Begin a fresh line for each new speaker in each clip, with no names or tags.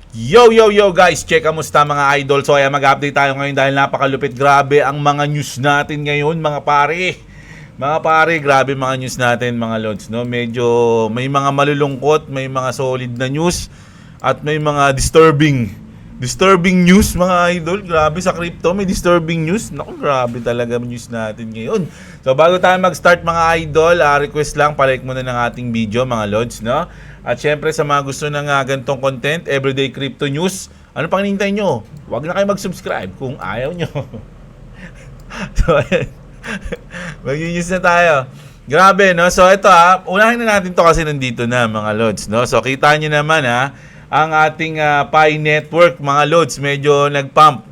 Yo guys, check kamusta mga idol. So ayan, mag-update tayo ngayon dahil napakalupit. Grabe ang mga news natin ngayon mga pare. Mga pare, grabe mga news natin mga lods, no? Medyo may mga malulungkot, may mga solid na news at may mga disturbing news mga idol. Grabe sa crypto, may disturbing news. Naku, grabe talaga news natin ngayon. So bago tayo mag-start mga idol, request lang, palike muna ng ating video mga lods, no? At syempre sa mga gusto ng ganitong content, everyday crypto news, ano pang hinihintay nyo? Huwag na kayo mag-subscribe kung ayaw nyo. So ayan, mag-news na tayo. Grabe, no? So ito unahin na natin to kasi nandito na mga lods, no? So kita nyo naman ang ating Pi Network mga lods, medyo nag-pump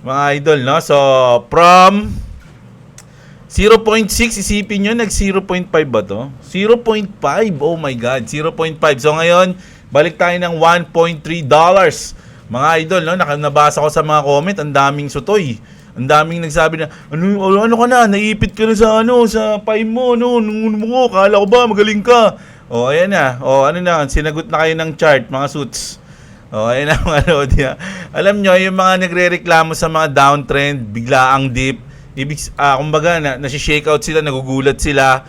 mga idol, no? So from 0.6, isipin nyo, nag 0.5 ba to? 0.5, oh my god, 0.5. So ngayon, balik tayo ng $1.3. Mga idol, no? Nabasa ko sa mga comment, ang daming sutoy. Ang daming nagsabi na, ano ka na, naipit ka na sa Pi mo, no? Mo, kala ko ba, magaling ka. O, ayan na. O, ano na, sinagot na kayo ng chart, mga suits. O, ayan na mga load. Alam nyo, yung mga nagre-reklamo sa mga downtrend, biglaang dip, kumbaga, nasi-shake out sila, nagugulat sila.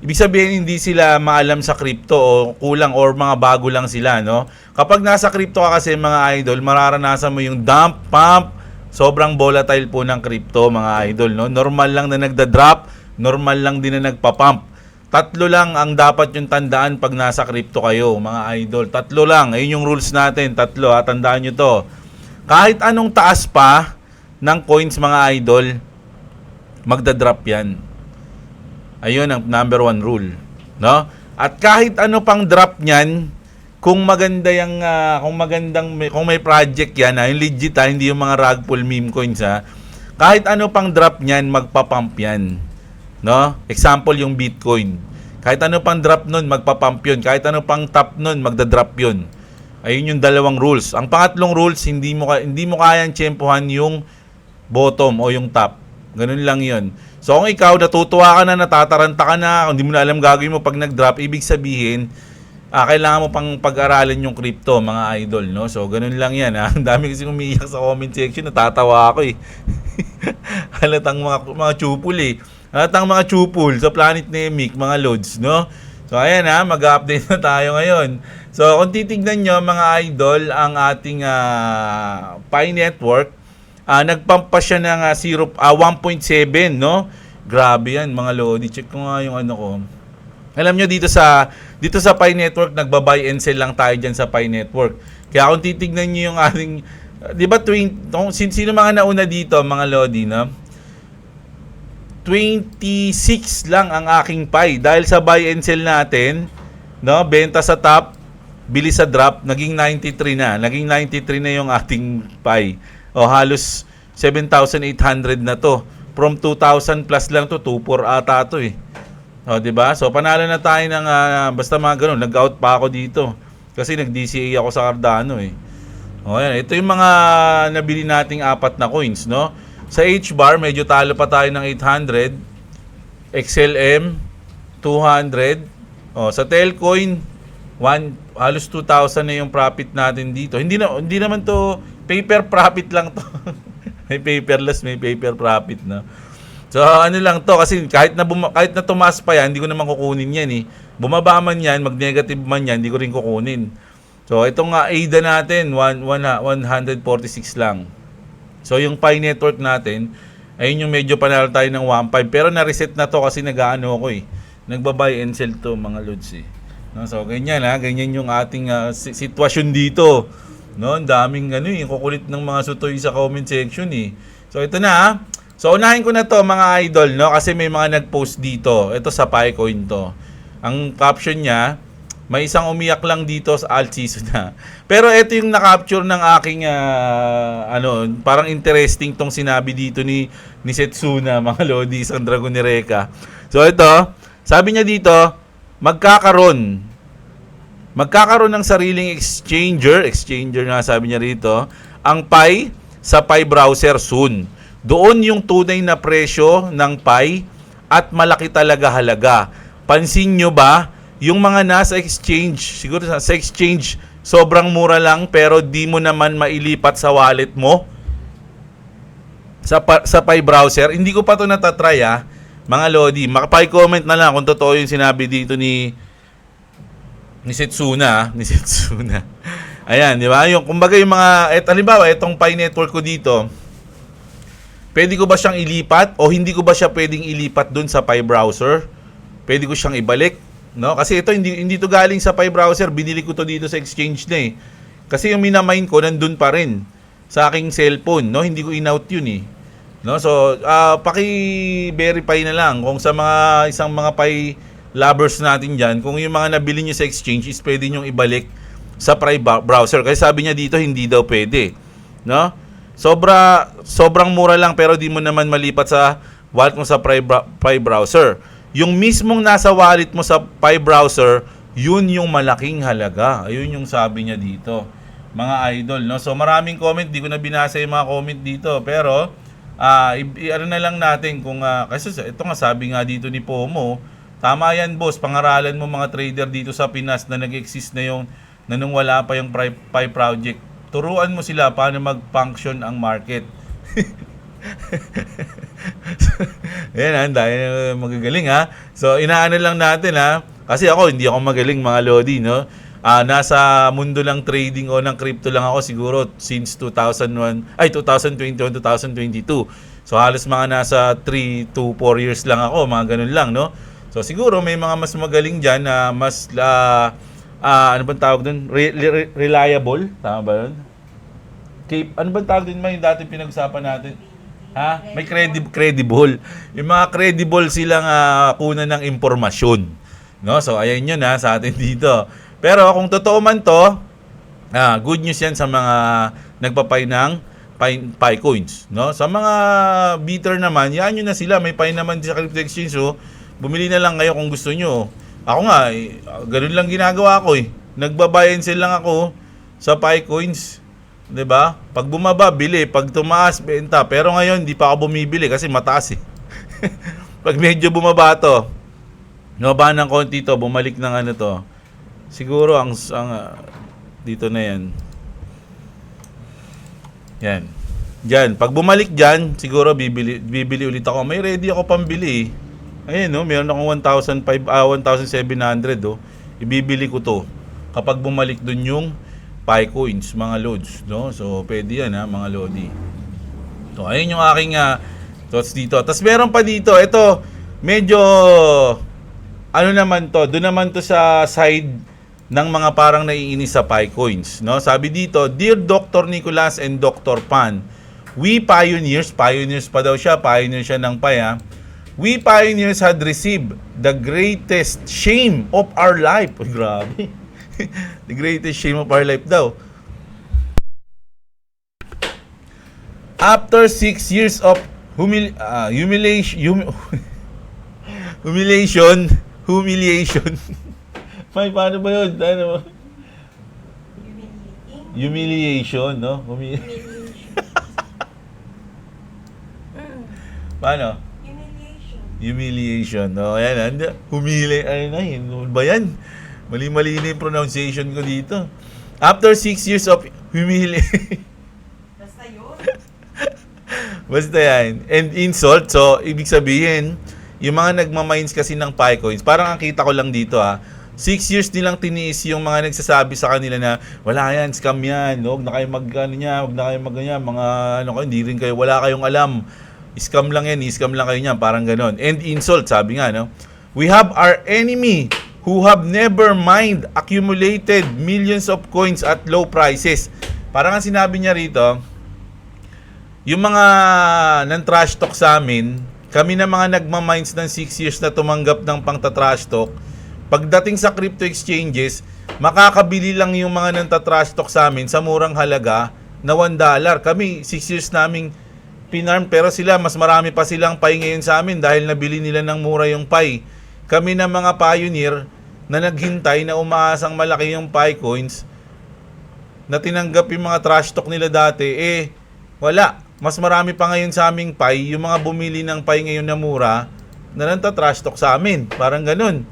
Ibig sabihin, hindi sila maalam sa crypto o kulang or mga bago lang sila, no? Kapag nasa crypto ka kasi mga idol, mararanasan mo yung dump, pump, sobrang volatile po ng crypto mga idol, no? Normal lang na nagda-drop, normal lang din na nagpa-pump. Tatlo lang ang dapat yung tandaan pag nasa crypto kayo, mga idol. Tatlo lang. Ayun yung rules natin. Tatlo, tandaan nyo to. Kahit anong taas pa ng coins, mga idol, magda-drop yan. Ayun ang number 1 rule, no? At kahit ano pang drop niyan, kung maganda yung kung may project yan, yung legit hindi yung mga rug pull meme coins kahit ano pang drop niyan, magpa-pump yan, no? Example yung Bitcoin. Kahit ano pang drop nun, magpa-pump yun. Kahit ano pang top nun, magda-drop yun. Ayun yung dalawang rules. Ang pangatlong rules, hindi mo kayang tsempohan yung bottom o yung top. Ganun lang yun. So kung ikaw natutuwa ka na, natataranta ka na, kung hindi mo na alam gagawin mo pag nag-drop, ibig sabihin, kailangan mo pang pag-aralan yung crypto, mga idol, no? So ganun lang yan. Ang dami kasi umiiyak sa comment section, natatawa ako eh. Halatang mga chupul eh. Halatang mga chupul sa Planet Namek, mga loads, no? So ayan mag-update na tayo ngayon. So kung titignan nyo mga idol, ang ating Pi Network, nagpump pa siya ng 1.7, no? Grabe yan, mga lodi. Check ko nga yung ano ko. Alam nyo, dito sa Pi Network, nagba-buy and sell lang tayo dyan sa Pi Network. Kaya kung titignan nyo yung ating, di ba, sino mga nauna dito, mga lodi, no? 26 lang ang aking Pi. Dahil sa buy and sell natin, no? Benta sa top, bili sa drop, naging 93 na. Naging 93 na yung ating Pi. O halos 7,800 na to. From 2,000 plus lang to, 2,400 ata to eh. O, diba? So panalo na tayo ng basta mga ganun. Nag-out pa ako dito. Kasi nag-DCA ako sa Cardano eh. O yan, ito yung mga nabili nating 4 na coins, no? Sa H-bar, medyo talo pa tayo ng 800. XLM, 200. O, sa Telcoin, halos 2,000 na yung profit natin dito. Hindi naman to paper profit lang to. May paperless, may paper profit na. So ano lang to kasi kahit na tumaas pa yan, hindi ko naman kukunin yan eh. Bumaba man yan, mag-negative man yan, hindi ko rin kukunin. So itong ADA natin, 146 lang. So yung Pi Network natin, ayun yung medyo panalo tayo ng 1.5. Pero na-reset na to kasi nag-aano ako eh. Nagba-buy and sell to mga lods eh. No, so ganyan ganyan yung ating sitwasyon dito. No, ang daming kukulit ng mga sutoy sa comment section eh. So ito na So unahin ko na to mga idol, no, kasi may mga nag-post dito. Ito sa Picoin to. Ang caption niya, may isang umiyak lang dito sa alt season na. Pero ito yung na-capture ng aking parang interesting tong sinabi dito ni Setsuna, mga lodi, isang Dragon ni Reka. So ito, sabi niya dito, magkakaroon ng sariling exchanger nga sabi niya rito, ang Pi sa Pi browser soon. Doon yung tunay na presyo ng Pi at malaki talaga halaga. Pansin nyo ba, yung mga nasa exchange, siguro sa exchange sobrang mura lang pero di mo naman mailipat sa wallet mo sa Pi browser. Hindi ko pa to natatry mga Lodi. Makapag-comment na lang kung totoo yung sinabi dito ni Setsuna, ni Setsuna. Ayan, di ba? Yung kumbaga yung mga halimbawa itong Pi network ko dito, pwede ko ba siyang ilipat o hindi ko ba siya pwedeng ilipat dun sa Pi browser? Pwede ko siyang ibalik, no? Kasi ito hindi to galing sa Pi browser, binili ko to dito sa exchange na eh. Kasi yung minamine ko nandun pa rin sa aking cellphone, no? Hindi ko in-out yun eh. No? So, paki-verify na lang kung sa isang mga Pi lovers natin diyan, kung yung mga nabili niyo sa exchange is pwede niyo ibalik sa Pi browser. Kasi sabi niya dito hindi daw pwede, no? Sobrang mura lang pero di mo naman malipat sa wallet mo sa Pi browser. Yung mismong nasa wallet mo sa Pi browser, yun yung malaking halaga. Ayun yung sabi niya dito, mga idol, no? So maraming comment, di ko na binasa yung mga comment dito, pero ano na lang natin kung kasi ito nga sabi nga dito ni Pomo, tama yan boss, pangaralan mo mga trader dito sa Pinas na nag-exist na nung wala pa yung Pi project. Turuan mo sila paano mag-function ang market. Yan, dahil magagaling So inaano lang natin kasi hindi ako magaling mga Lodi, no? Nasa mundo lang trading o ng crypto lang ako siguro since 2021, 2022. So halos mga nasa 3 to 4 years lang ako, mga ganun lang, no? So siguro may mga mas magaling diyan na mas ano bang tawag doon? Reliable, tama ba 'yun? Ano bang tawag din yung dati pinag-usapan natin? May credible. Yung mga credible silang kunan ng impormasyon, no? So ayan 'yun sa atin dito. Pero kung totoo man to, good news yan sa mga nagpapay ng Pi coins, no? Sa mga bidder naman, yan yun na sila, may Pi naman sa crypto exchange, so bumili na lang kayo kung gusto nyo. Ako nga, ganun lang ginagawa ko eh. Nagbabuy and sell lang ako sa Pi coins, 'di ba? Pag bumaba, bili, pag tumaas, benta. Pero ngayon, hindi pa ako bumibili kasi mataas eh. Pag medyo bumaba to, bumaba ng konti to, bumalik ng ano to. Siguro ang dito na yan. Yan. Diyan, pag bumalik diyan, siguro bibili ulit ako. May ready ako pambili. Ayun, no, meron akong 1,700, ibibili ko to kapag bumalik dun yung Pi coins, mga loads, no? So pwede yan mga lodi. So ayun yung aking thoughts dito. Tapos meron pa dito, ito medyo ano naman to, doon naman to sa side ng mga parang naiinis sa Pi coins, no? Sabi dito, Dear Dr. Nicolas and Dr. Pan, we pioneers pa daw siya, pioneer siya ng Pi we pioneers had received the greatest shame of our life. Oh, grabe. The greatest shame of our life daw. After 6 years of humiliation. May paano ba yun? Ano? Humiliation, no? Paano? Humiliation. No? Ayan, ano ba yan? Mali-mali na yung pronunciation ko dito. After 6 years of humiliation.
Basta yun.
Basta yan. And insult. So, ibig sabihin, yung mga nagmamines kasi ng Pi coins, parang ang kita ko lang dito 6 years nilang tiniis yung mga nagsasabi sa kanila na wala yan, scam yan, huwag na kayo huwag na kayo mga hindi rin kayo, wala kayong alam. Scam lang yan, scam lang kayo niyan, parang ganon. And insult, sabi nga, no? We have our enemy who have never mined accumulated millions of coins at low prices. Parang ang sinabi niya rito, yung mga nan-trash talk sa amin, kami na mga nagmamines ng 6 years na tumanggap ng pang-trash talk, pagdating sa crypto exchanges, makakabili lang yung mga nanta-trash talk sa amin sa murang halaga na $1. Kami, 6 years naming pinarm, pero sila, mas marami pa silang Pi ngayon sa amin dahil nabili nila ng mura yung Pi. Kami na mga pioneer na naghintay na umaasang malaki yung Pi coins na tinanggap yung mga trash talk nila dati, wala. Mas marami pa ngayon sa aming Pi, yung mga bumili ng Pi ngayon na mura na nanta-trash talk sa amin. Parang ganun.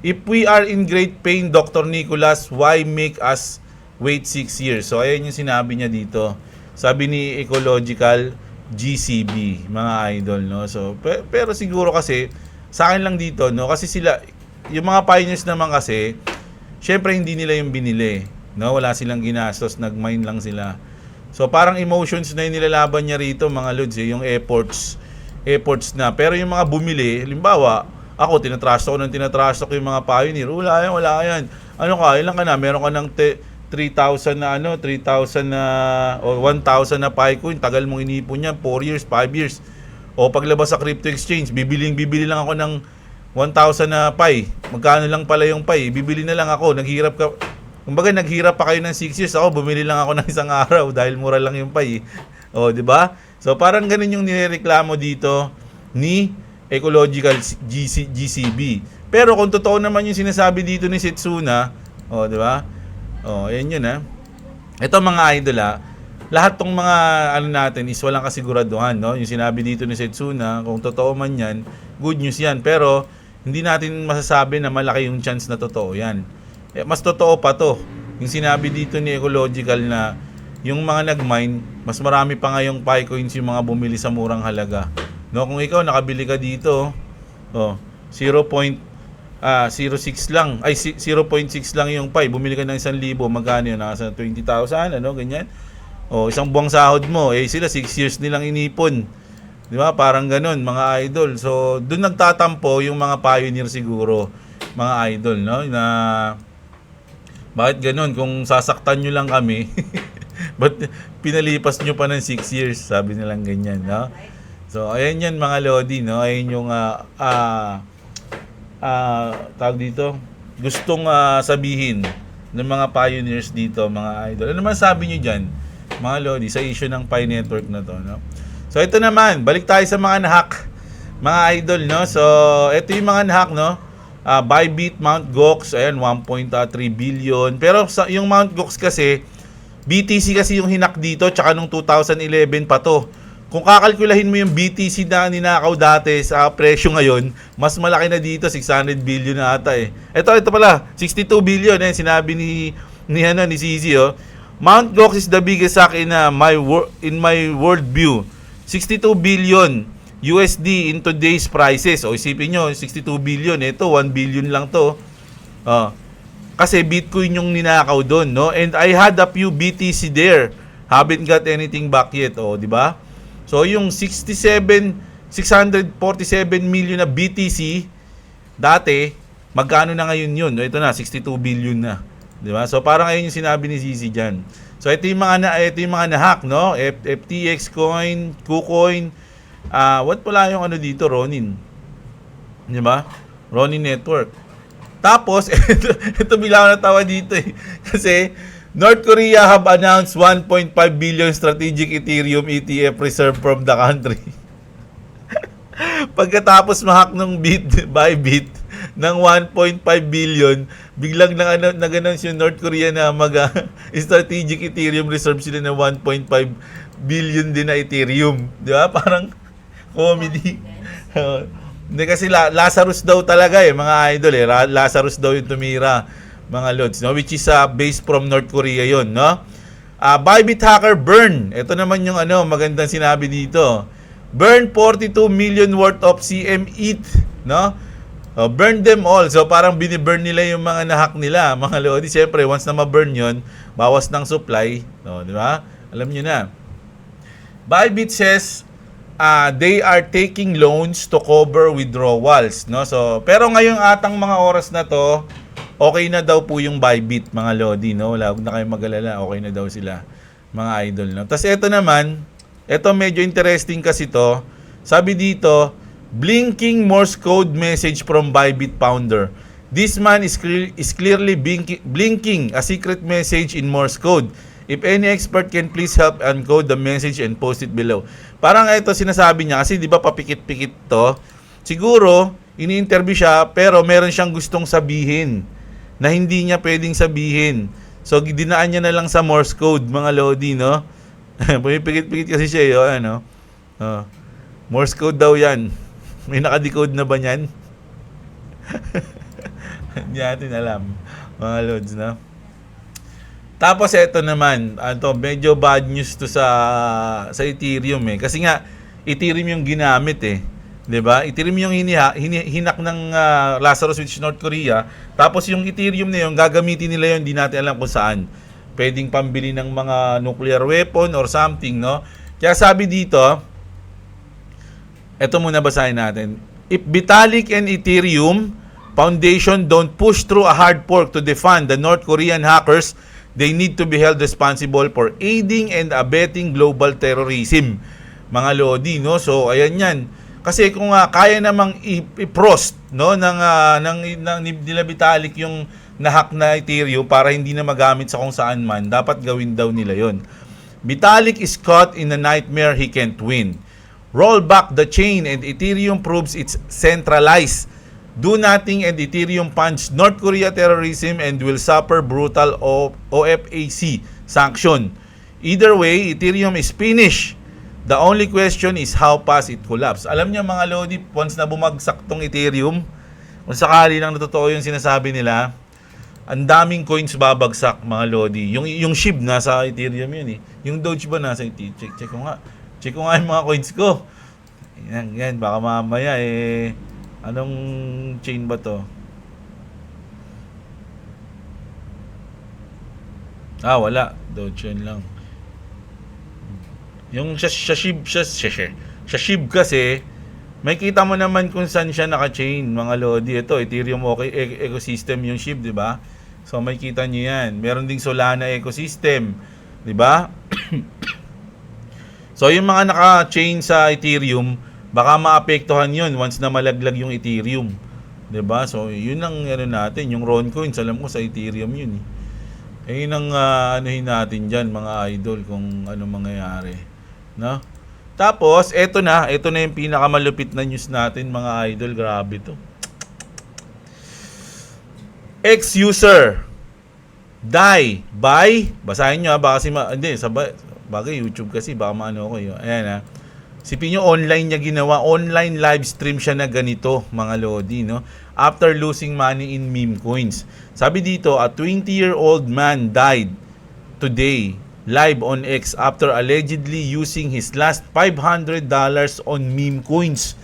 If we are in great pain, Dr. Nicolas, why make us wait 6 years. So, ayan yung sinabi niya dito. Sabi ni Ecological GCB, mga idol, no? So, pero siguro kasi, sa akin lang dito, no? Kasi sila, yung mga pioneers naman kasi, syempre hindi nila yung binili, no? Wala silang ginastos, nag-mine lang sila. So, parang emotions na yung nilalaban niya rito, mga lods, yung efforts na. Pero yung mga bumili, halimbawa, ako, tinatrash ko yung mga pioneer. Wala yan. Ano ka, ilan ka na? Meron ka ng 3,000 na 3,000 na o 1,000 na Picoin, tagal mong inipon yan, 4 years, 5 years. O paglabas sa crypto exchange, bibili lang ako ng 1,000 na Pi. Magkano lang pala yung Pi? Bibili na lang ako. Naghirap pa kayo ng 6 years. Ako, bumili lang ako ng isang araw dahil mura lang yung Pi. O, di ba? So, parang ganun yung nireklamo dito ni Ecological GCB. Pero kung totoo naman yung sinasabi dito ni Setsuna, o, di ba? Oh, ayan yun ha. Ito mga idol lahat tong mga natin is walang kasiguraduhan, no? Yung sinabi dito ni Setsuna, kung totoo man yan, good news yan. Pero hindi natin masasabi na malaki yung chance na totoo yan. Mas totoo pa to. Yung sinabi dito ni Ecological na yung mga nag-mine, mas marami pa ngayong Picoins yung mga bumili sa murang halaga. No, kung ikaw nakabili ka dito, 0.06 lang, 0.6 lang yung Pi, bumili ka ng 1,000, magkano yun? Nasa 20,000, ganyan. O, isang buwang sahod mo, sila 6 years nilang inipon. Di ba? Parang ganun, mga idol. So, doon nagtatampo yung mga pioneer siguro, mga idol, no? Na, bakit ganun? Kung sasaktan nyo lang kami, ba't pinalipas nyo pa ng 6 years? Sabi nilang ganyan, no? So, ayan yan, mga Lodi, no? Ayan yung, tawag dito, gustong sabihin ng mga pioneers dito, mga idol. Ano naman sabi nyo dyan, mga Lodi, sa issue ng Pi Network na to, no? So, ito naman, balik tayo sa mga nahack, mga idol, no? So, ito yung mga nahack, no? Bybit, Mt. Gox, ayan, 1.3 billion. Pero yung Mt. Gox kasi, BTC kasi yung hinak dito, tsaka nung 2011 pa to. Kung kakalkulahin mo yung BTC na ninakaw dati sa presyo ngayon, mas malaki na dito, 600 billion na ata eh. Ito pala, 62 billion eh, sinabi ni Cici, oh. Mt. Gox is the biggest hack in my world view. 62 billion USD in today's prices. O isipin nyo, 62 billion, ito 1 billion lang to. Kasi Bitcoin yung ninakaw doon, no? And I had a few BTC there. Haven't got anything back yet, di ba? So, yung 647 million na BTC, dati, magkano na ngayon yun? Ito na, 62 billion na. Di ba? So, parang ayun yung sinabi ni Zizi dyan. So, ito yung mga na-hack, no? FTX coin, KuCoin, what pala yung dito, Ronin? Di ba? Ronin Network. Tapos, ito bigla ko natawa dito eh. Kasi, North Korea have announced 1.5 billion strategic Ethereum ETF reserve from the country. Pagkatapos ma-hack ng Bybit ng 1.5 billion, biglang nag-announce yung North Korea na strategic Ethereum reserve sila ng 1.5 billion din na Ethereum. Di ba? Parang comedy. Hindi kasi Lazarus daw talaga mga idol Lazarus daw yung tumira, mga lods, no? Which is based from North Korea yon, no? Bybit hacker burn. Ito naman yung magandang sinabi dito. Burn 42 million worth of CM ETH, no? Burn them all. So parang bini-burn nila yung mga nahack nila, mga lodi. Siyempre, once na ma-burn yon, bawas ng supply, no, di ba? Alam niyo na. Bybit says they are taking loans to cover withdrawals, no? So, pero ngayong atang mga oras na to, okay na daw po yung Bybit, mga lodi, no? Wala na kayong mag-alala, okay na daw sila, mga idol, no? Tapos ito naman, ito medyo interesting kasi to. Sabi dito, blinking Morse code message from Bybit founder. This man is clearly blinking a secret message in Morse code. If any expert can please help encode the message and post it below. Parang ito sinasabi niya, kasi di ba papikit-pikit to? Siguro, ini-interview siya, pero meron siyang gustong sabihin na hindi niya pwedeng sabihin. So, dinaan niya na lang sa Morse code, mga lodi, no? Pumipikit-pikit kasi siya, Morse code daw yan. May nakadecode na ba niyan? Hindi natin alam, mga lods, no? Tapos eto naman, medyo bad news to sa Ethereum eh. Kasi nga Ethereum yung ginamit eh. 'Di ba? Ethereum yung hinak ng Lazarus Switch North Korea. Tapos yung Ethereum na yun, gagamitin nila yun, hindi natin alam kung saan. Pwedeng pambili ng mga nuclear weapon or something, no? Kaya sabi dito, eto muna basahin natin. If Vitalik and Ethereum Foundation don't push through a hard fork to defund the North Korean hackers, they need to be held responsible for aiding and abetting global terrorism. Mga Lodi, no? So, ayan yan. Kasi kung kaya namang i-frost, no, ng nila Vitalik yung nahack na Ethereum para hindi na magamit sa kung saan man, dapat gawin daw nila yon. Vitalik is caught in a nightmare he can't win. Roll back the chain and Ethereum proves it's centralized. Do nothing and Ethereum funds North Korea terrorism and will suffer brutal OFAC sanction. Either way, Ethereum is finished. The only question is how fast it collapse. Alam niyo mga Lodi, once na bumagsak tong Ethereum, kung sakali lang totoo yung sinasabi nila, ang daming coins babagsak mga Lodi. Yung SHIB nasa Ethereum yun eh. Yung Doge ba nasa Ethereum? Check ko nga. Check ko nga yung mga coins ko. Yan, baka mamaya anong chain ba to? Wala. Doge yun lang. Yung sa SHIB kasi, may kita mo naman kung saan siya naka-chain, mga Lodi. Ito, Ethereum ecosystem yung SHIB, di ba? So, may kita nyo yan. Meron ding Solana ecosystem, di ba? So, yung mga naka-chain sa Ethereum, baka maapektuhan yun once na malaglag yung Ethereum. Di ba? So, yun ang natin. Yung Ron Coins, alam ko sa Ethereum yun eh. Yun ang anuhin natin dyan, mga idol, kung ano mangyayari. No? Tapos, ito na yung pinakamalupit na news natin, mga idol. Grabe to. Ex-user die by, basahin nyo baka kasi hindi, bagay YouTube kasi, baka maano ko yun. Ayan sipin nyo, online niya ginawa, online live stream siya na ganito, mga Lodi, no? After losing money in meme coins. Sabi dito, a 20-year-old man died today live on X after allegedly using his last $500 on meme coins.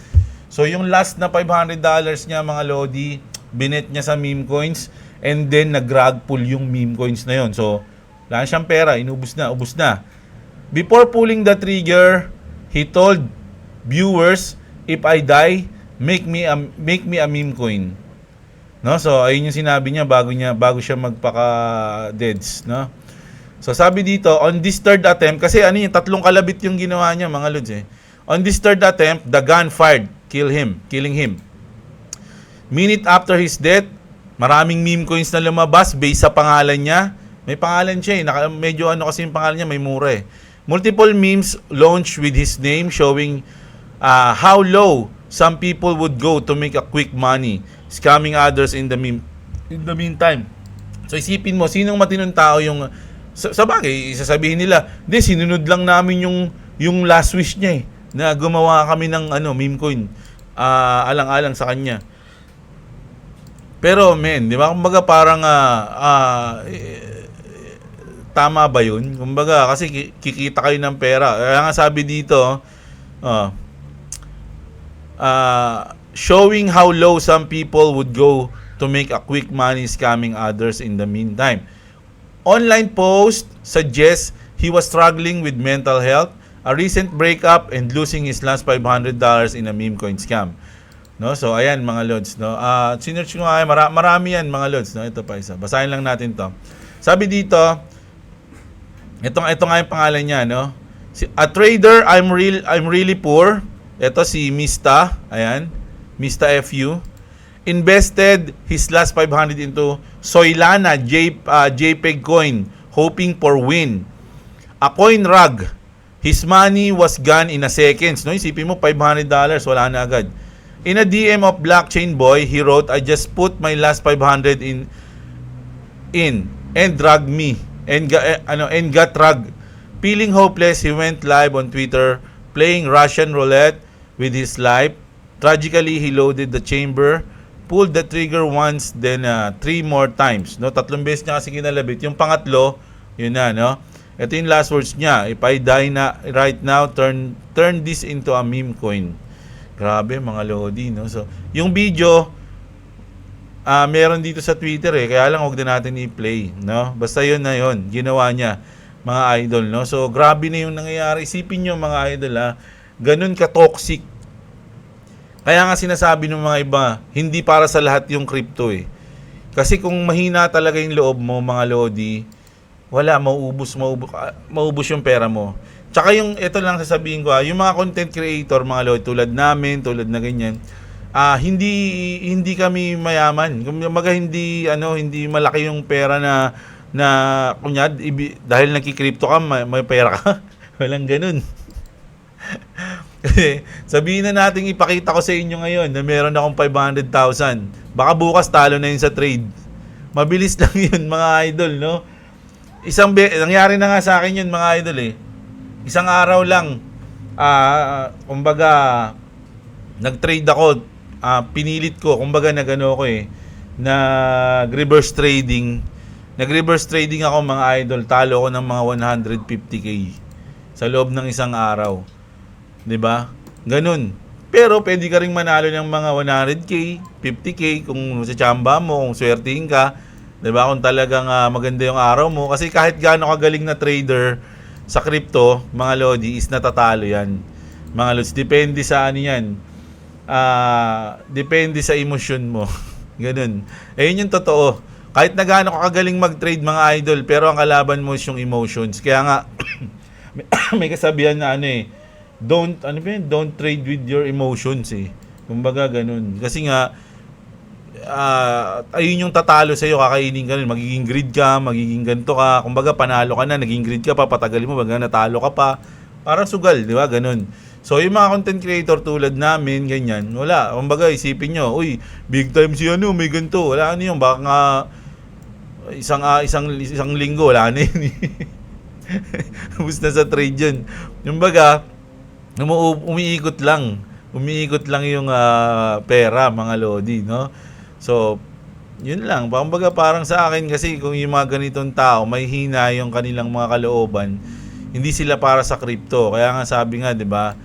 So yung last na $500 niya, mga Lodi, binet niya sa meme coins and then nag-rug pull yung meme coins na yon. So wala siyang pera, ubus na. Before pulling the trigger, he told viewers, if I die, make me a meme coin. No? So ayun yung sinabi niya bago siya magpaka-deads, no? So sabi dito, on this third attempt, kasi tatlong kalabit yung ginawa niya, mga Lods eh. On this third attempt, the gun fired, killing him. Minute after his death, maraming meme coins na lumabas based sa pangalan niya. May pangalan siya eh, medyo kasi yung pangalan niya, may mura eh. Multiple memes launched with his name showing how low some people would go to make a quick money, scamming others in the meantime. So isipin mo, sinong matinong tao yung sa bagay, isasabihin nila, hindi, sinunod lang namin yung last wish niya eh, na gumawa kami ng meme coin, alang-alang sa kanya. Pero di ba, kumbaga parang tama ba yun? Kumbaga, kasi kikita kayo ng pera. Kaya nga sabi dito, showing how low some people would go to make a quick money scamming others in the meantime. Online post suggests he was struggling with mental health, a recent breakup, and losing his last $500 in a meme coin scam. No? So, ayan mga Lods. No? Sinearch ko nga, marami yan mga Lods. No? Ito pa isa. Basahin lang natin to. Sabi dito, ito nga yung pangalan niya. No? A trader, I'm really poor. Ito si Mista. Ayan. Mista FU. Invested his last 500 into Solana JPEG coin, hoping for win. A coin rug. His money was gone in a seconds. No, isipin mo $500, wala na agad. In a DM of Blockchain Boy, he wrote, I just put my last 500 in and dragged me and got drugged. Feeling hopeless, he went live on Twitter playing Russian roulette with his life. Tragically, he loaded the chamber, pulled the trigger once, then 3 more times. No, 3 beses niya kasi kinalabit. Yung pangatlo, Yun na, no? Ito yung last words niya. If I die na right now, turn this into a meme coin. Grabe, mga lodi, no? So, yung video, meron dito sa Twitter kaya lang huwag na natin i-play, no? Basta yun na yun, ginawa niya, mga idol, no? So, grabe na yung nangyayari. Isipin nyo, mga idol, ganun ka-toxic. Kaya nga sinasabi ng mga iba, hindi para sa lahat yung crypto, Kasi kung mahina talaga yung loob mo, mga lodi, wala, maubos yung pera mo. Tsaka ito lang sasabihin ko, yung mga content creator, mga lodi, tulad namin, tulad na ganyan, hindi kami mayaman. Kumbaga hindi malaki yung pera na kunyad dahil nagki-crypto ka, may pera ka. Walang ganun. Kasi sabihin na natin, ipakita ko sa inyo ngayon na meron akong 500,000. Baka bukas talo na yun sa trade. Mabilis lang yun, mga idol, no? Nangyari na nga sa akin yun, mga idol, Isang araw lang, kumbaga, nag-trade ako, pinilit ko, kumbaga nag-ano ko nag-reverse trading. Nag-reverse trading ako, mga idol, talo ko ng mga 150k sa loob ng isang araw. 'Di ba? Ganun. Pero pwede ka ring manalo ng mga 100k, 50k kung sa tsamba mo, kung swertihin ka. 'Di ba? Kung talagang maganda yung araw mo. Kasi kahit gaano kagaling na trader sa crypto, mga lodi, is natatalo yan. Mga lods, depende sa ano yan. Depende sa emosyon mo. Ganun. Yun yung totoo. Kahit na gaano ka kagaling mag-trade, mga idol, pero ang kalaban mo is yung emotions. Kaya nga, may kasabihan na don't trade with your emotions Kumbaga ganun. Kasi nga ayun yung tatalo sa iyo, kakainin ka rin, magiging greed ka, magiging ganto ka. Kumbaga panalo ka na, naging greed ka pa, patagalin mo, baga natalo ka pa. Parang sugal, di ba? Ganun. So yung mga content creator tulad namin, ganyan, wala. Kumbaga isipin nyo, uy, big time si may ganito. Wala yun, baka nga isang linggo, wala na yun. Bus na sa trade yun. Kumbaga, umiikot lang yung pera, mga lodi, no? So, yun lang. Kumbaga parang sa akin kasi kung yung mga ganitong tao, may hina yung kanilang mga kalooban, hindi sila para sa crypto. Kaya nga sabi nga, 'di ba?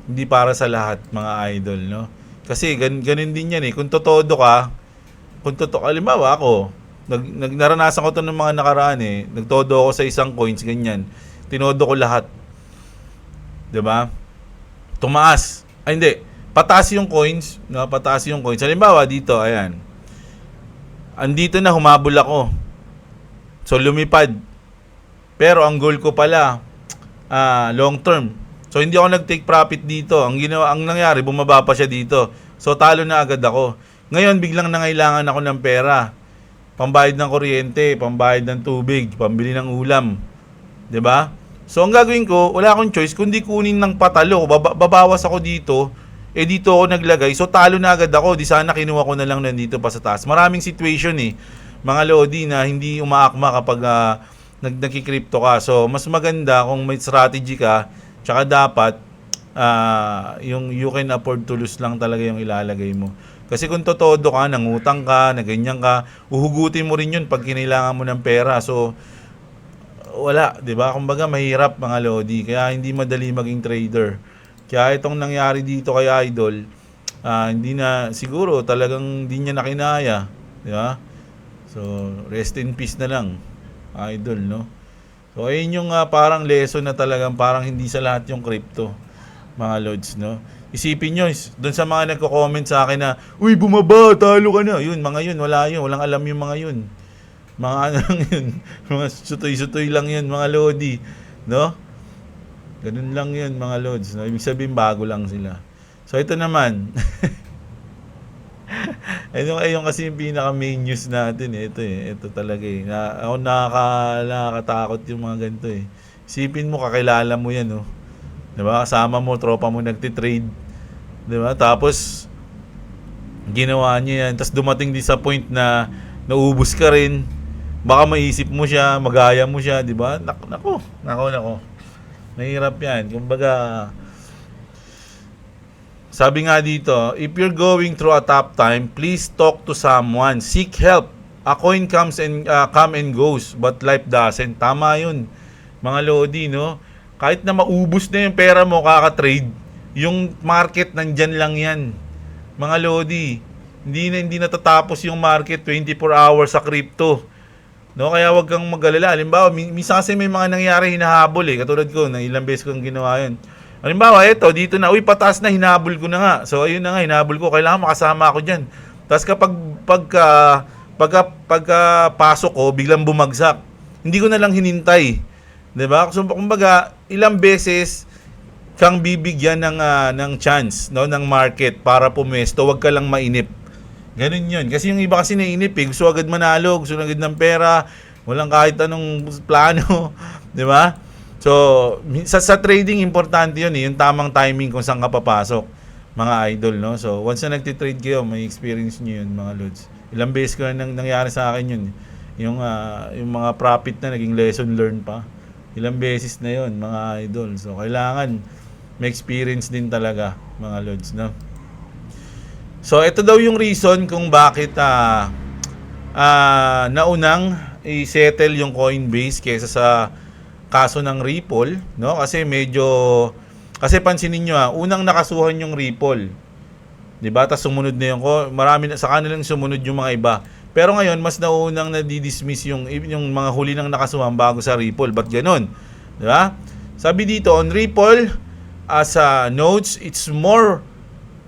Hindi para sa lahat, mga idol, no? Kasi ganun din yan Kung totodo ka, halimbawa ako, naranasan ko 'to ng mga nakaraan nagtodo ako sa isang coins ganyan. Tinodo ko lahat. 'Di ba? Tumaas. Ay hindi, pataas yung coins, no? Pataas yung coins. Halimbawa dito, ayan. Andito na humabol ako. So lumipad. Pero ang goal ko pala long term. So hindi ako nag-take profit dito. Ang nangyari, bumaba pa siya dito. So talo na agad ako. Ngayon biglang nangailangan ako ng pera. Pambayad ng kuryente, pambayad ng tubig, pambili ng ulam. 'Di ba? So ang gagawin ko, wala akong choice kundi kunin ng patalo. Babawas ako dito. Dito ako naglagay. So talo na agad ako. Di sana kinuha ko na lang nandito pa sa taas. Maraming situation mga lodi, na hindi umaakma kapag nagki-crypto ka. So mas maganda kung may strategy ka. Tsaka dapat yung you can afford to lose lang talaga yung ilalagay mo. Kasi kung totodo ka, nangutang ka, na ganyan ka, uhugutin mo rin yun pag kinailangan mo ng pera. So wala, 'di ba? Kumbaga mahirap, mga lodi, kaya hindi madali maging trader. Kaya itong nangyari dito kay Idol, hindi na siguro talagang hindi niya nakinaya, 'di ba? So rest in peace na lang, Idol, no? So ayun yung parang lesson na talagang parang hindi sa lahat yung crypto, mga lods, no? Isipin nyo, doon sa mga nagko-comment sa akin na, uy, bumaba, talo ka na. Yun, mga yun, wala yun, walang alam yung mga yun. Mga ano lang yun, mga sutoy-sutoy lang yun, mga lodi, no? Ganun lang yun, mga lods, no? Ibig sabihin, bago lang sila. So ito naman, ayun kasi yung pinaka main news natin ito talaga ako nakakatakot yung mga ganito Isipin mo, kakilala mo yan, no? 'Di ba? Kasama mo, tropa mo nagti-trade, 'di ba? Tapos ginawa niya yan, tapos dumating din sa point na naubos ka rin. Baka maisip mo siya, magaya mo siya, 'di ba? Nako. Mahirap 'yan. Kumbaga, sabi nga dito, if you're going through a tough time, please talk to someone. Seek help A coin come and goes, but life doesn't. Tama yun, mga Lodi, no? Kahit na maubos na yung pera mo kaka-trade, yung market nandyan lang yan, mga Lodi. Hindi natatapos yung market 24 hours sa crypto. No, kaya wag kang mag-alala. Halimbawa, minsan kasi may mga nangyari hinahabol eh. Katulad ko, na ilang beses kong ginawa yun. Halimbawa, eto, dito na, uy, pataas na, hinabol ko na nga. So, ayun na nga, hinabol ko. Kailangan makasama ako dyan. Tapos pagka pasok ko, biglang bumagsak. Hindi ko na lang hinintay. 'Di ba? So, kumbaga, ilang beses kang bibigyan ng chance, no, ng market para pumesto, wag ka lang mainip. Ganun 'yun. Kasi yung iba kasi nainip, gusto agad manalo, gusto agad ng pera, walang kahit anong plano, 'di ba? So, sa trading importante 'yun, yung tamang timing kung saan ka papasok, mga idol, no. So, once na nagti-trade kayo, may experience niyo 'yun, mga lods. Ilang beses ko na nangyari sa akin 'yun. Yung mga profit na naging lesson learned pa. Ilang beses na 'yon, mga idol. So, kailangan may experience din talaga, mga lods, no? So, ito daw yung reason kung bakit naunang i-settle yung Coinbase kaysa sa kaso ng Ripple, no? Kasi pansinin niyo unang nakasuhan yung Ripple. 'Di ba? Tapos sumunod na marami na sa kanilang sumunod yung mga iba. Pero ngayon, mas naunang nadidismiss yung mga huli ng nakasuhan bago sa Ripple. Ba't ganun? Diba? Sabi dito, on Ripple, as notes, it's more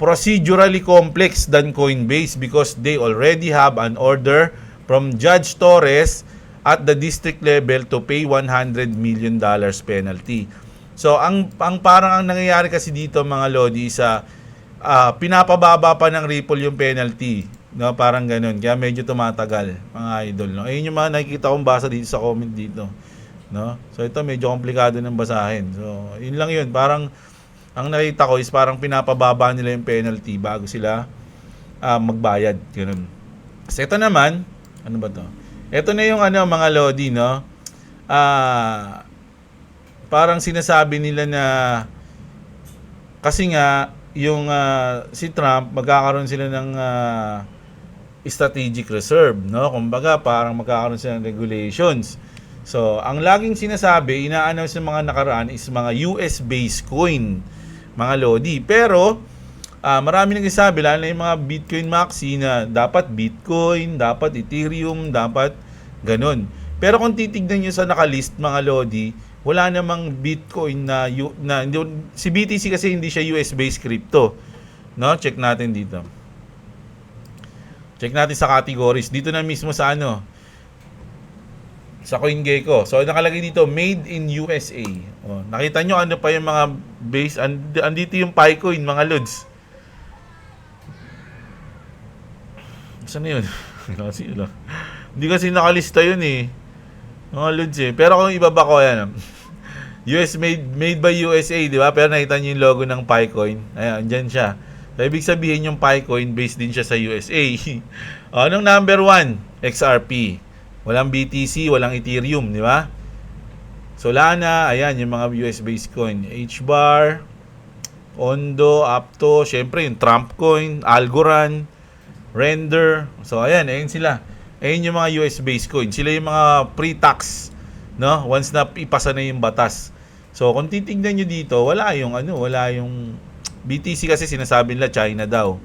procedurally complex than Coinbase because they already have an order from Judge Torres at the district level to pay $100 million penalty. So, ang parang ang nangyayari kasi dito, mga Lodi, pinapababa pa ng Ripple yung penalty. No, parang ganoon. Kaya medyo tumatagal, mga idol, no. Ayun yung mga nakikita kong basa dito sa comment dito, no. So ito medyo komplikado ng basahin. So, yun lang yun. Parang ang nakita ko is parang pinapababa nila yung penalty bago sila magbayad, ganoon. Kasi ito naman, ano ba to? Ito na yung mga Lodi, no. Parang sinasabi nila na kasi nga yung si Trump, magkakaroon sila ng strategic reserve, no? Kumbaga, parang magkakaroon sila ng regulations. So, ang laging sinasabi, ina-announce ng mga nakaraan is mga US-based coin, mga Lodi. Pero, marami nagsasabi, lalo na yung mga Bitcoin Maxi na dapat Bitcoin, dapat Ethereum, dapat ganun. Pero kung titignan nyo sa nakalist, mga Lodi, wala namang Bitcoin si BTC kasi hindi siya US-based crypto. No? Check natin dito. Check natin sa categories. Dito na mismo sa sa CoinGecko. So, nakalagay dito, made in USA. Oh, nakita nyo ano pa yung mga base. Andito yung Picoin, mga lods. Saan na yun? Hindi kasi nakalista yun eh. Mga lods eh. Pero kung ibaba ko yan, US made by USA, di ba? Pero nakita nyo yung logo ng Picoin. Ayan, dyan siya. So, ibig sabihin yung Picoin, based din siya sa USA. Anong number 1? XRP. Walang BTC, walang Ethereum, di ba? Solana, ayan, yung mga US-based coin. HBAR, Ondo, Apto, syempre yung Trump coin, Algorand, Render. So, ayan sila. Ayan yung mga US-based coin. Sila yung mga pre-tax, no? Once na ipasa na yung batas. So, kung titignan nyo dito, wala yung BTC kasi sinasabi nila China daw.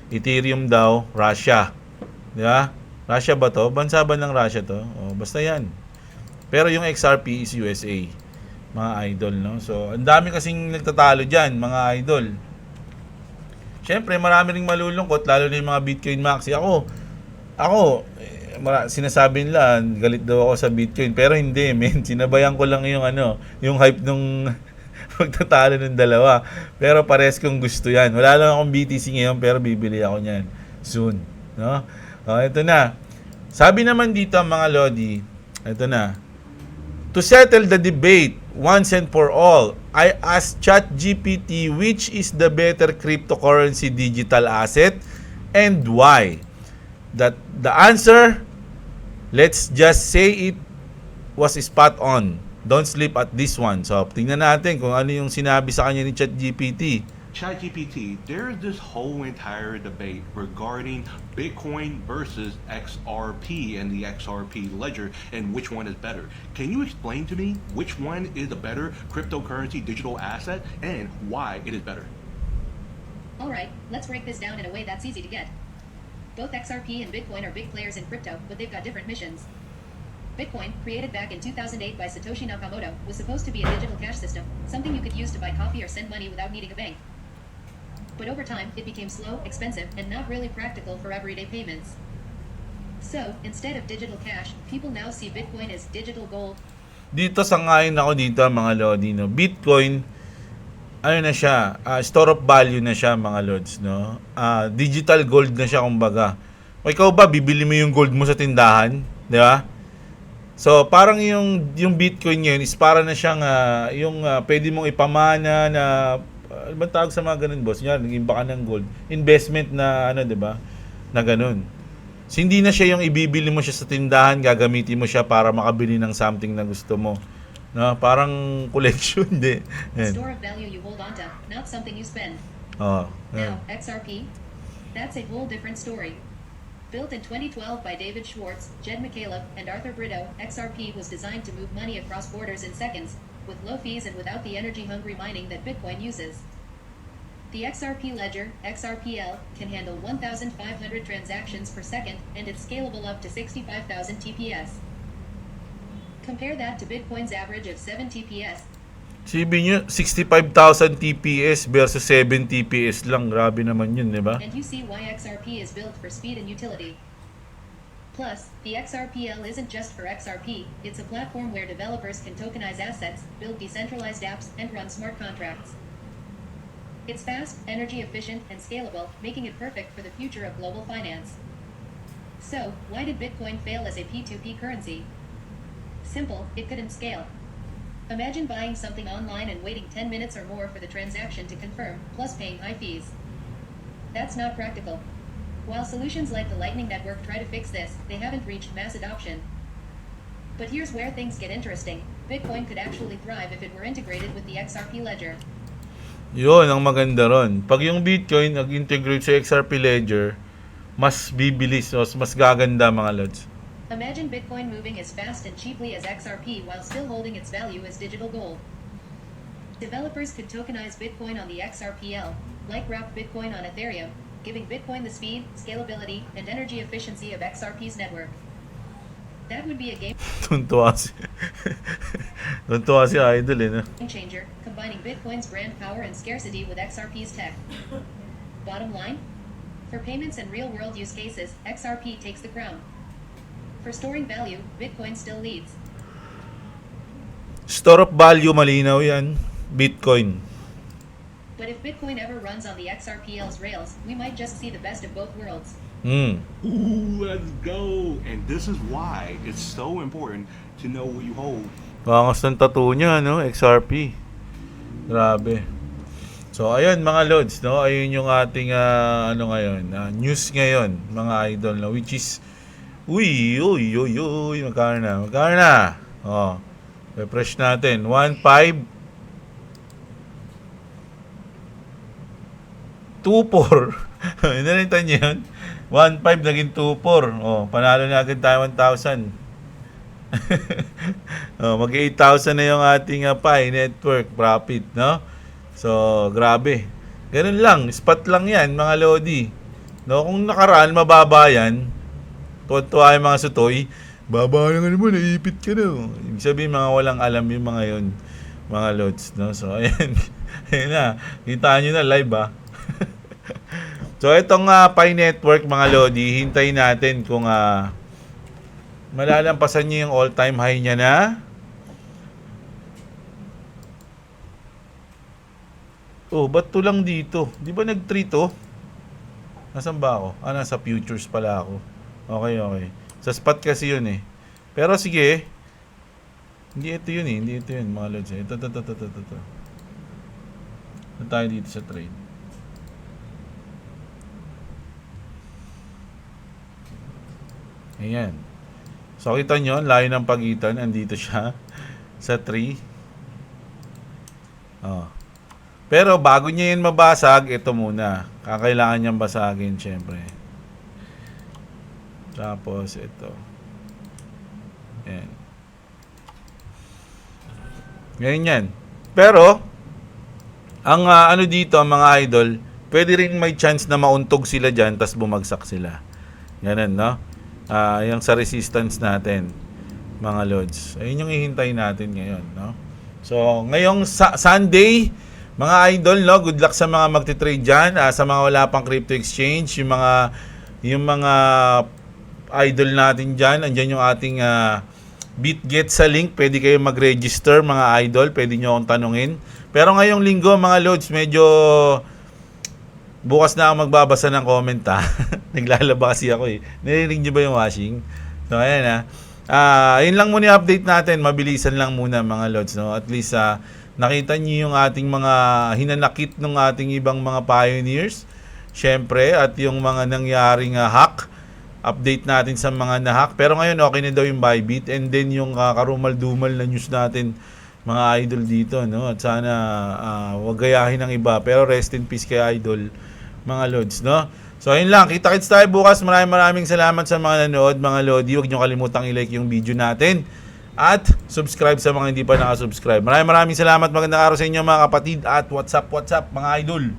Ethereum daw, Russia. Di ba? Russia ba to? Bansa ba ng Russia to? O, basta yan. Pero yung XRP is USA. Mga idol, no? So, ang dami kasing nagtatalo dyan, mga idol. Siyempre, marami ring malulungkot, lalo na yung mga Bitcoin Maxi. Ako, sinasabi nila, galit daw ako sa Bitcoin. Pero hindi, men. Sinabayan ko lang yung hype nung magtatalo ng dalawa. Pero pares kong gusto yan. Wala lang akong BTC ngayon, pero bibili ako niyan soon. No? Ito na. Sabi naman dito, mga Lodi, ito na. To settle the debate once and for all, I asked ChatGPT which is the better cryptocurrency digital asset and why. The answer, let's just say it was spot on. Don't sleep at this one. So, tingnan natin kung ano yung sinabi sa kanya ni ChatGPT.
ChatGPT, there's this whole entire debate regarding Bitcoin versus XRP and the XRP ledger and which one is better. Can you explain to me which one is a better cryptocurrency digital asset and why it is better?
Alright, let's break this down in a way that's easy to get. Both XRP and Bitcoin are big players in crypto, but they've got different missions. Bitcoin, created back in 2008 by Satoshi Nakamoto, was supposed to be a digital cash system, something you could use to buy coffee or send money without needing a bank. But over time, it became slow, expensive, and not really practical for everyday payments. So, instead of digital cash, people now see Bitcoin as digital gold.
Dito sangayon ako dito mga lodi, no. Bitcoin, ano na siya, store of value na siya mga lods, no. Digital gold na siya kumbaga. O ikaw ba bibili mo yung gold mo sa tindahan, di ba? So parang yung Bitcoin ngayon is para na siyang pwede mong ipamana na ano ba tawag sa mga ganun, boss? Yan, nag-imba ka ng gold. Investment na ano, 'di ba? Na ganun. So, hindi na siya yung ibibili mo siya sa tindahan, gagamitin mo siya para makabili ng something na gusto mo. No, parang collection din.
Store of value you hold onto, not something you spend.
Oh,
Now, XRP, that's a whole different story. Built in 2012 by David Schwartz, Jed McCaleb, and Arthur Brito, XRP was designed to move money across borders in seconds, with low fees and without the energy-hungry mining that Bitcoin uses. The XRP ledger, XRPL, can handle 1,500 transactions per second, and it's scalable up to 65,000 TPS. Compare that to Bitcoin's average of 7 TPS.
Sabi nyo, 65,000 TPS versus 7 TPS lang. Grabe naman yun, di ba?
And you see why XRP is built for speed and utility. Plus, the XRPL isn't just for XRP, it's a platform where developers can tokenize assets, build decentralized apps, and run smart contracts. It's fast, energy efficient, and scalable, making it perfect for the future of global finance. So, why did Bitcoin fail as a P2P currency? Simple, it couldn't scale. Imagine buying something online and waiting 10 minutes or more for the transaction to confirm, plus paying high fees. That's not practical. While solutions like the Lightning Network try to fix this, they haven't reached mass adoption. But here's where things get interesting. Bitcoin could actually thrive if it were integrated with the XRP ledger.
Yun, ang maganda ron. Pag yung Bitcoin nag-integrate sa XRP Ledger, mas bibilis, mas gaganda mga lods.
Imagine Bitcoin moving as fast and cheaply as XRP while still holding its value as digital gold. Developers could tokenize Bitcoin on the XRPL, like wrap Bitcoin on Ethereum, giving Bitcoin the speed, scalability, and energy efficiency of XRP's network. That would be a game
Tuntua si Idol eh, no?
changer, combining Bitcoin's brand power and scarcity with XRP's tech. Bottom line? For payments and real-world use cases, XRP takes the crown. For storing value, Bitcoin still leads.
Store of value, malinaw yan. Bitcoin.
But if Bitcoin ever runs on the XRPL's rails, we might just see the best of both worlds.
Ooh, let's go! And this is why it's so important to know what you hold.
Pangas ng tattoo niya, no? XRP. Grabe. So, ayun mga lods, no? Ayun yung ating news ngayon, mga idol, no? Which is uy, magkano na? Oh, refresh natin. 1.5 2.4. Inalitan niyo yun? 1.5 naging 2.4. Oh, panalo na agad tayo 1,000. Oh, mag-8,000 na yung ating Pi network profit, no? So, grabe. Ganun lang, spot lang yan, mga lodi. No, kung nakaraan mababa yan, tuwa yung mga sutoy, baba na nga naman, naipit ka na. Ibig sabihin, mga walang alam yung mga yun, mga lods, no? So, ayan. Ayan na. Kita nyo na live, ha? So, itong Pi Network, mga lodi, hintayin natin kung malalampasan nyo yung all-time high niya na. Oh, ba't to lang dito? Di ba nag-3 to? Nasaan ba ako? Nasa futures pala ako. Okay. Sa spot kasi yun eh. Pero sige. Hindi ito yun eh. Hindi ito yun mga lods. Ito. Ito tayo dito sa trade. Ayan. So kita nyo, layo ng pagitan. Andito siya. Sa 3. Oh. Pero bago niya yan mabasag, ito muna. Kakailangan niyang basagin, syempre. Tapos, ito. Yan. Ngayon yan. Pero, ang ano dito, mga idol, pwede rin may chance na mauntog sila dyan, tas bumagsak sila. Ganun, no? Yung sa resistance natin, mga lods. Ayun yung ihintayin natin ngayon, no? So, ngayong Sunday, mga idol, no? Good luck sa mga magti-trade dyan, sa mga wala pang crypto exchange, yung mga idol natin dyan, andyan yung ating BitGet sa link, pwede kayo mag-register, mga idol, pwede nyo akong tanungin. Pero ngayong linggo, mga loads, medyo bukas na ako magbabasa ng comment, ha. Naglalaba kasi ako, eh. Narinig nyo ba yung washing? So, ayan, ha. Yun lang muna yung update natin. Mabilisan lang muna, mga loads, no? At least, nakita nyo yung ating mga hinanakit ng ating ibang mga pioneers. Syempre, at yung mga nangyaring hack. Update natin sa mga na-hack. Pero ngayon, okay na daw yung Bybit. And then, yung karumal-dumal na news natin, mga idol dito, no? At sana wag gayahin ng iba. Pero rest in peace kay idol, mga lods, no? So ayun lang, kita-kits tayo bukas. Maraming salamat sa mga nanood, mga lodi. Huwag nyo kalimutang i-like yung video natin at subscribe sa mga hindi pa nakasubscribe. Maraming salamat. Magandang araw sa inyo, mga kapatid, at what's up mga idol.